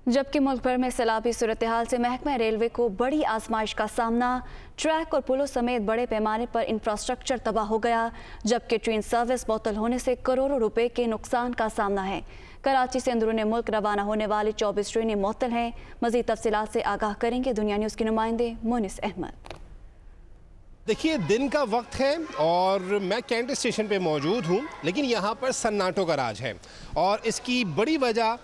जबकि मुल्क भर में सैलाबी सूरत हाल से महकमा रेलवे को बड़ी आजमाइश का सामना। ट्रैक और पुलों समेत बड़े पैमाने पर इंफ्रास्ट्रक्चर तबाह हो गया, जबकि ट्रेन सर्विस मुअत्तल होने से करोड़ों रुपए के नुकसान का सामना है। कराची से अंदरूनी मुल्क रवाना होने वाली 24 ट्रेनें मुअत्तल हैं। मजीद तफसीलात से आगाह करेंगे दुनिया न्यूज़ के नुमाइंदे मुनिस अहमद। देखिए, दिन का वक्त है और मैं कैंट स्टेशन पे मौजूद हूँ, लेकिन यहाँ पर सन्नाटों का राज है और इसकी बड़ी वजह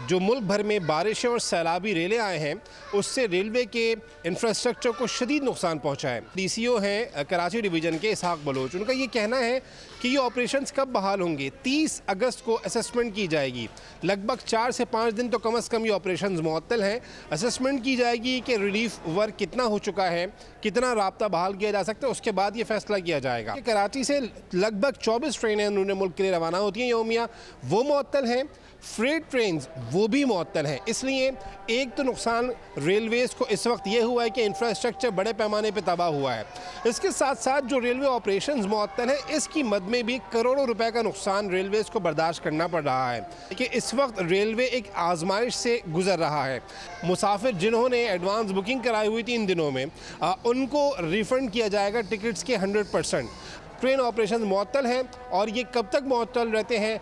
जो मुल्क भर में बारिशें और सैलाबी रेले आए हैं उससे रेलवे के इंफ्रास्ट्रक्चर को शदीद नुकसान पहुँचा है। DCO हैं कराची डिवीज़न के इसहाक बलोच, उनका ये कहना है कि ये ऑपरेशंस कब बहाल होंगे। 30 अगस्त को असेसमेंट की जाएगी। लगभग 4 से 5 दिन तो कम अज़ कम ये ऑपरेशंस मुअत्तल हैं। असेसमेंट की जाएगी कि रिलीफ वर्क कितना हो चुका है, कितना राब्ता बहाल किया जा सकता है, उसके बाद ये फैसला किया जाएगा। कराची से लगभग 24 ट्रेनें अंदरूनी मुल्क के लिए रवाना होती हैं यौमिया, वो मुअत्तल हैं। फ्रेट ट्रेन्स वो भी मुअत्तल हैं। इसलिए एक तो नुकसान रेलवेज़ को इस वक्त ये हुआ है कि इंफ्रास्ट्रक्चर बड़े पैमाने पे तबाह हुआ है। इसके साथ साथ जो रेलवे ऑपरेशंस मुअत्तल हैं, इसकी मद में भी करोड़ों रुपए का नुकसान रेलवेज़ को बर्दाश्त करना पड़ रहा है कि इस वक्त रेलवे एक आजमाइश से गुजर रहा है। मुसाफिर जिन्होंने एडवांस बुकिंग कराई हुई थी इन दिनों में, उनको रिफ़ंड किया जाएगा टिकट्स के 100%। ट्रेन ऑपरेशन मुअत्तल हैं और ये कब तक मुअत्तल रहते हैं,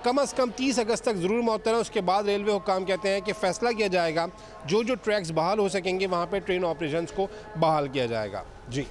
कम से कम 30 अगस्त तक ज़रूर मुअत्तल है। उसके बाद रेलवे हुक्काम कहते हैं कि फ़ैसला किया जाएगा, जो ट्रैक्स बहाल हो सकेंगे वहाँ पे ट्रेन ऑपरेशंस को बहाल किया जाएगा। जी।